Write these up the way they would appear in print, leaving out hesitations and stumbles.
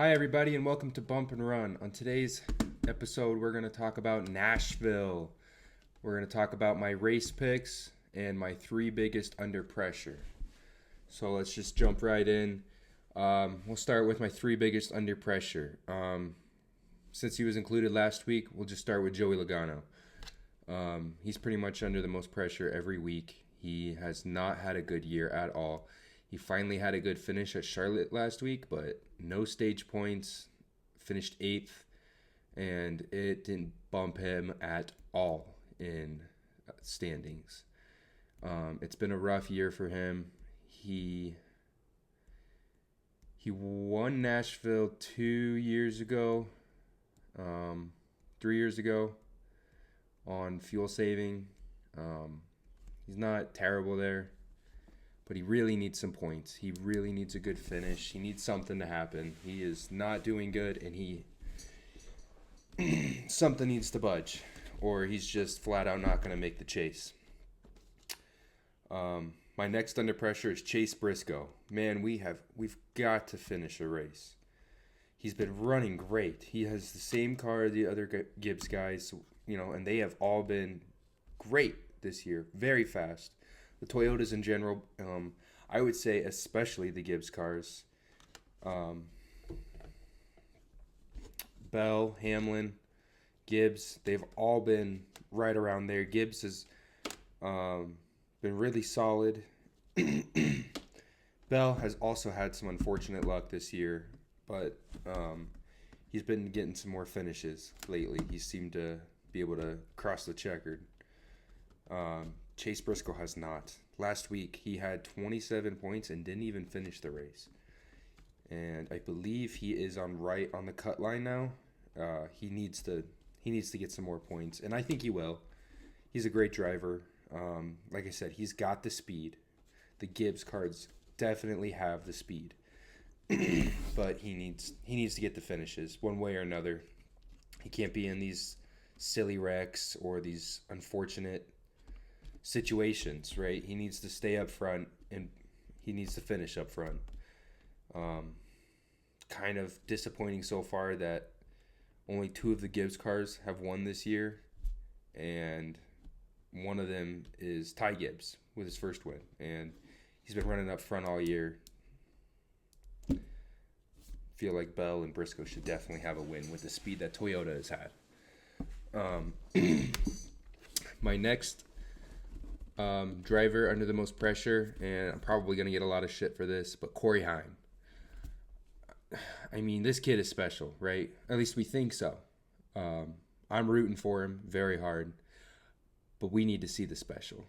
Hi, everybody, and welcome to Bump and Run. On today's episode, we're going to talk about Nashville. We're going to talk about my race picks and my three biggest under pressure. So let's just jump right in. We'll start with my three biggest under pressure. Since he was included last week, we'll just start with Joey Logano. He's pretty much under the most pressure every week. He has not had a good year at all. He finally had a good finish at Charlotte last week, but no stage points, finished 8th, and it didn't bump him at all in standings. It's been a rough year for him. He won Nashville 2 years ago, 3 years ago on fuel saving. He's not terrible there. But he really needs some points. He really needs a good finish. He needs something to happen. He is not doing good, and something needs to budge, or he's just flat out not going to make the chase. My next under pressure is Chase Briscoe. Man, we've got to finish a race. He's been running great. He has the same car as the other Gibbs guys, and they have all been great this year, very fast. The Toyotas in general, I would say especially the Gibbs cars. Bell, Hamlin, Gibbs, they've all been right around there. Gibbs has been really solid. Bell has also had some unfortunate luck this year, but he's been getting some more finishes lately. He seemed to be able to cross the checkered. Chase Briscoe has not. Last week, he had 27 points and didn't even finish the race. And I believe he is on the cut line now. He needs to get some more points, and I think he will. He's a great driver. Like I said, he's got the speed. The Gibbs cars definitely have the speed, but he needs to get the finishes one way or another. He can't be in these silly wrecks or these unfortunate situations, right? He needs to stay up front, and he needs to finish up front. Kind of disappointing so far that only 2 of the Gibbs cars have won this year, and one of them is Ty Gibbs with his first win, and he's been running up front all year. Feel like Bell and Briscoe should definitely have a win with the speed that Toyota has had. My next driver under the most pressure, and I'm probably going to get a lot of shit for this, but Corey Heim. I mean, this kid is special, right? At least we think so. I'm rooting for him very hard, but we need to see the special.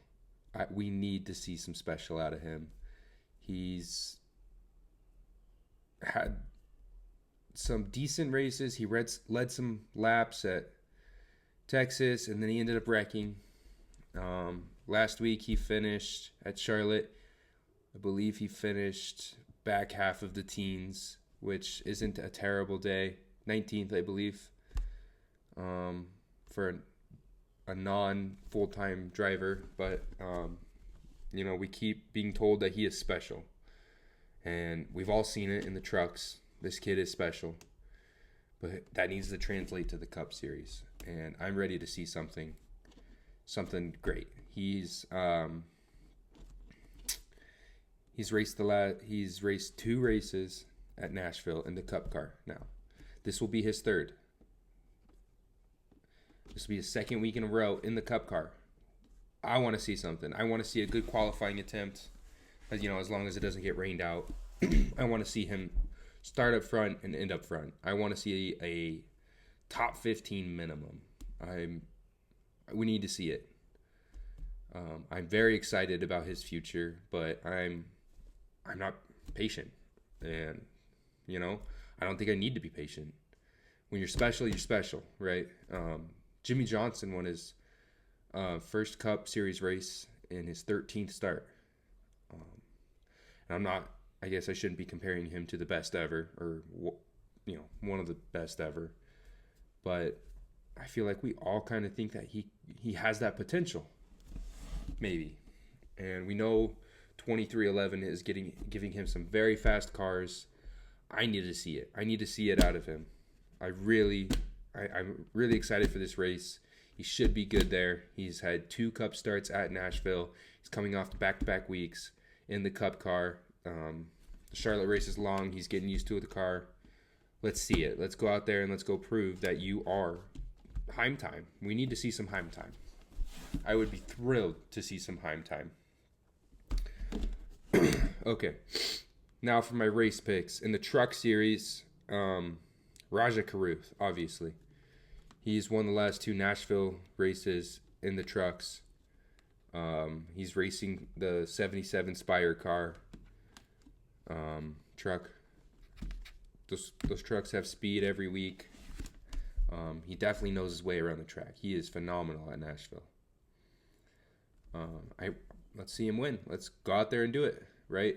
We need to see some special out of him. He's had some decent races. He led some laps at Texas, and then he ended up wrecking. Last week he finished at Charlotte. I believe he finished back half of the teens, which isn't a terrible day. 19th, I believe, for a non-full-time driver. But, we keep being told that he is special. And we've all seen it in the trucks. This kid is special. But that needs to translate to the Cup Series. And I'm ready to see something great. He's raced 2 races at Nashville in the Cup car now. This will be his third. This will be his second week in a row in the Cup car. I want to see something. I want to see a good qualifying attempt. As long as it doesn't get rained out. I want to see him start up front and end up front. I want to see a top 15 minimum. We need to see it. I'm very excited about his future, but I'm not patient, and I don't think I need to be patient. When you're special, right? Jimmy Johnson won his first Cup Series race in his 13th start, and I guess I shouldn't be comparing him to the best ever, or one of the best ever, but I feel like we all kind of think that he has that potential. Maybe. And we know 2311 is giving him some very fast cars. I need to see it. I need to see it out of him. I'm really excited for this race. He should be good there. He's had 2 Cup starts at Nashville. He's coming off the back-to-back weeks in the Cup car. The Charlotte race is long. He's getting used to the car. Let's see it. Let's go out there and let's go prove that you are Heim time. We need to see some Heim time. I would be thrilled to see some Heim time. Okay. Now for my race picks. In the truck series, Raja Karuth, obviously. He's won the last 2 Nashville races in the trucks. He's racing the 77 Spire car truck. Those trucks have speed every week. He definitely knows his way around the track. He is phenomenal at Nashville. Let's see him win. Let's go out there and do it, right?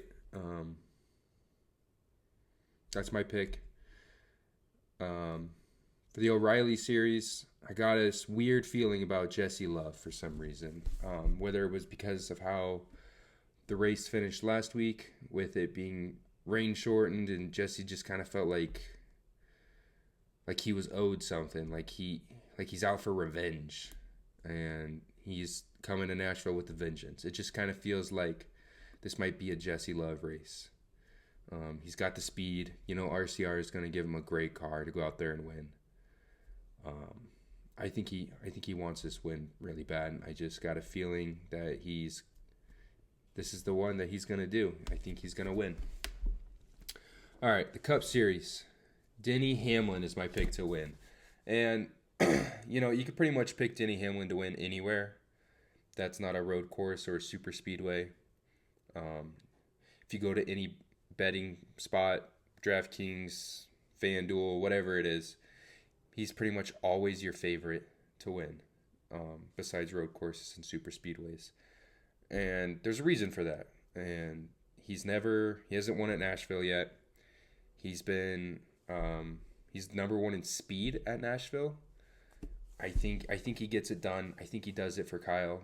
That's my pick. For the O'Reilly series, I got this weird feeling about Jesse Love for some reason. Whether it was because of how the race finished last week, with it being rain shortened, and Jesse just kind of felt like he was owed something, like he's out for revenge, and he's coming to Nashville with a vengeance. It just kind of feels like this might be a Jesse Love race. He's got the speed. RCR is going to give him a great car to go out there and win. I think he wants this win really bad, and I just got a feeling that this is the one that he's going to do. I think he's going to win. All right, the Cup Series. Denny Hamlin is my pick to win. And, you could pretty much pick Denny Hamlin to win anywhere. That's not a road course or a super speedway. If you go to any betting spot, DraftKings, FanDuel, whatever it is, he's pretty much always your favorite to win, besides road courses and super speedways. And there's a reason for that. And he hasn't won at Nashville yet. He's been, he's number 1 in speed at Nashville. I think he gets it done. I think he does it for Kyle.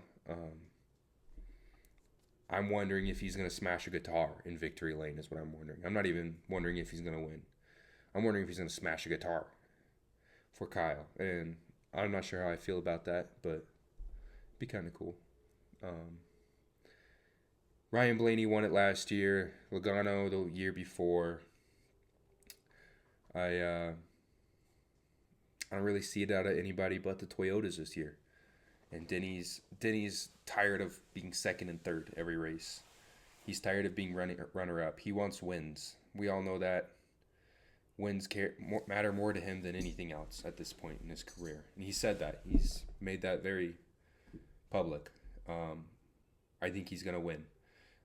I'm wondering if he's going to smash a guitar in victory lane is what I'm wondering. I'm not even wondering if he's going to win. I'm wondering if he's going to smash a guitar for Kyle. And I'm not sure how I feel about that, but it'd be kind of cool. Ryan Blaney won it last year. Logano the year before. I don't really see it out of anybody but the Toyotas this year. And Denny's tired of being second and third every race. He's tired of being runner-up. He wants wins. We all know that. Wins matter more to him than anything else at this point in his career. And he said that. He's made that very public. I think he's going to win.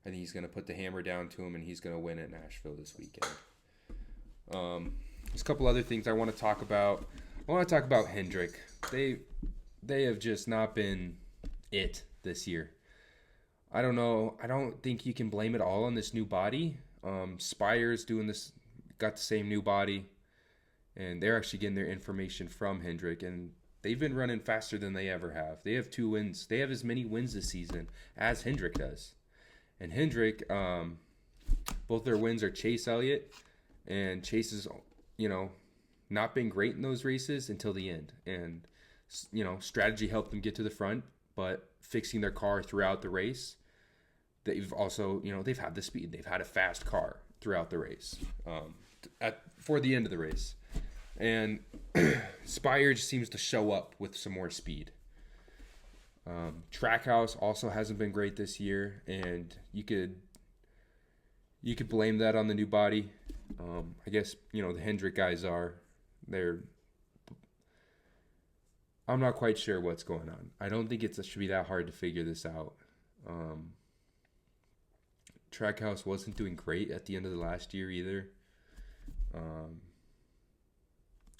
I think he's going to put the hammer down to him, and he's going to win at Nashville this weekend. There's a couple other things I want to talk about. I want to talk about Hendrick. They have just not been it this year. I don't know. I don't think you can blame it all on this new body. Spire's doing this, got the same new body, and they're actually getting their information from Hendrick, and they've been running faster than they ever have. They have 2 wins. They have as many wins this season as Hendrick does. And Hendrick, both their wins are Chase Elliott, and Chase is, not been great in those races until the end. And, strategy helped them get to the front, but fixing their car throughout the race, they've also, they've had the speed. They've had a fast car throughout the race, for the end of the race. And Spire just seems to show up with some more speed. Trackhouse also hasn't been great this year, and you could blame that on the new body. I guess, the Hendrick guys I'm not quite sure what's going on. I don't think it should be that hard to figure this out. Trackhouse wasn't doing great at the end of the last year either.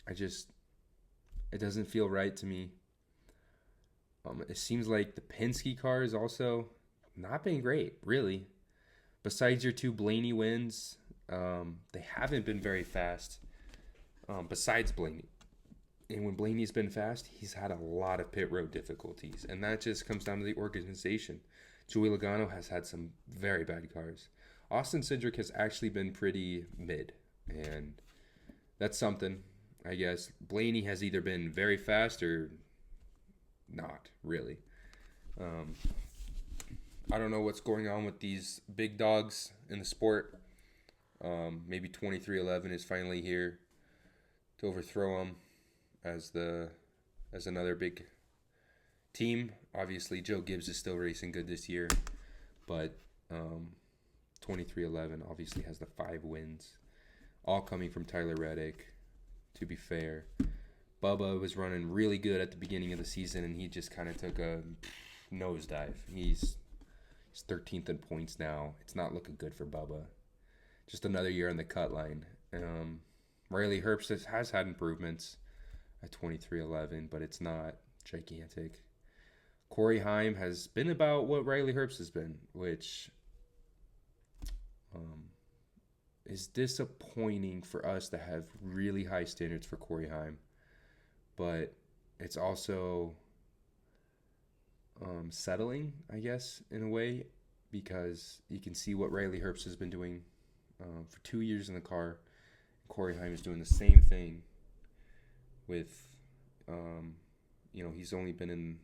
It doesn't feel right to me. It seems like the Penske car is also not been great, really. Besides your 2 Blaney wins, they haven't been very fast. Besides Blaney. And when Blaney's been fast, he's had a lot of pit road difficulties. And that just comes down to the organization. Joey Logano has had some very bad cars. Austin Cindric has actually been pretty mid. and that's something, I guess. Blaney has either been very fast or not really. I don't know what's going on with these big dogs in the sport. Maybe 2311 is finally here to overthrow them as another big team. Obviously, Joe Gibbs is still racing good this year, but 2311 obviously has the 5 wins, all coming from Tyler Reddick. To be fair, Bubba was running really good at the beginning of the season, and he just kind of took a nosedive. He's 13th in points now. It's not looking good for Bubba. Just another year on the cut line. Riley Herbst has had improvements at 2311, but it's not gigantic. Corey Heim has been about what Riley Herbst has been, which is disappointing for us to have really high standards for Corey Heim. But it's also settling, I guess, in a way, because you can see what Riley Herbst has been doing for 2 years in the car. Corey Heim is doing the same thing with, he's only been in,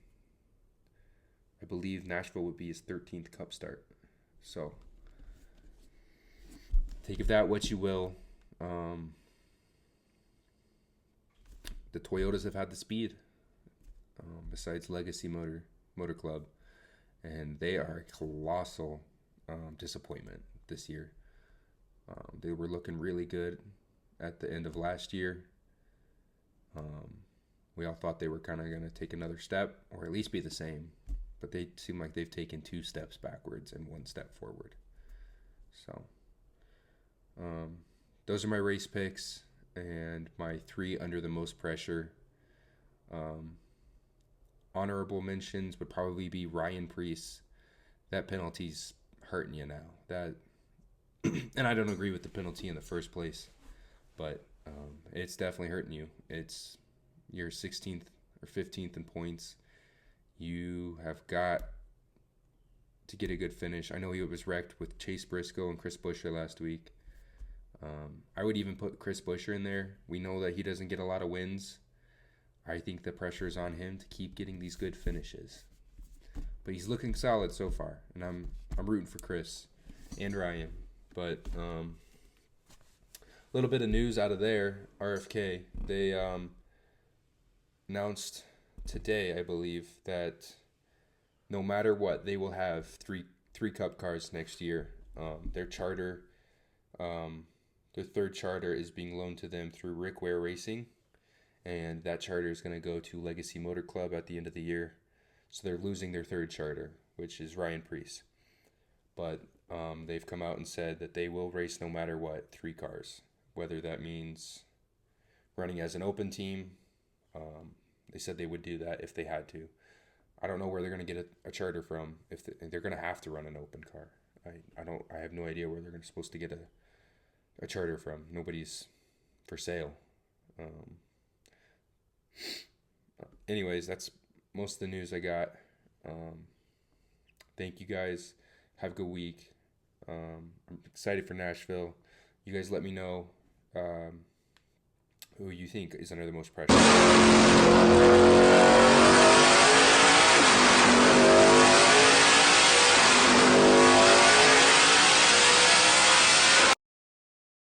I believe Nashville would be his 13th Cup start. So take of that what you will. The Toyotas have had the speed, besides Legacy Motor Club, and they are a colossal disappointment this year. They were looking really good at the end of last year. We all thought they were kind of going to take another step, or at least be the same, but they seem like they've taken 2 steps backwards and 1 step forward. So those are my race picks and my 3 under the most pressure. Honorable mentions would probably be Ryan Preece. That penalty's hurting you now. And I don't agree with the penalty in the first place, but it's definitely hurting you. It's your 16th or 15th in points. You have got to get a good finish. I know he was wrecked with Chase Briscoe and Chris Buescher last week. I would even put Chris Buescher in there. We know that he doesn't get a lot of wins. I think the pressure is on him to keep getting these good finishes. But he's looking solid so far, and I'm rooting for Chris and Ryan. But a little bit of news out of there. RFK, they announced today, I believe, that no matter what, they will have three Cup cars next year. Their charter, their third charter is being loaned to them through Rick Ware Racing, and that charter is going to go to Legacy Motor Club at the end of the year. So they're losing their third charter, which is Ryan Preece. But they've come out and said that they will race no matter what, 3 cars, whether that means running as an open team. They said they would do that if they had to. I don't know where they're going to get a charter from. If they're going to have to run an open car. I have no idea where they're supposed to get a charter from. Nobody's for sale. Anyways, that's most of the news I got. Thank you guys. Have a good week. I'm excited for Nashville. You guys let me know who you think is under the most pressure.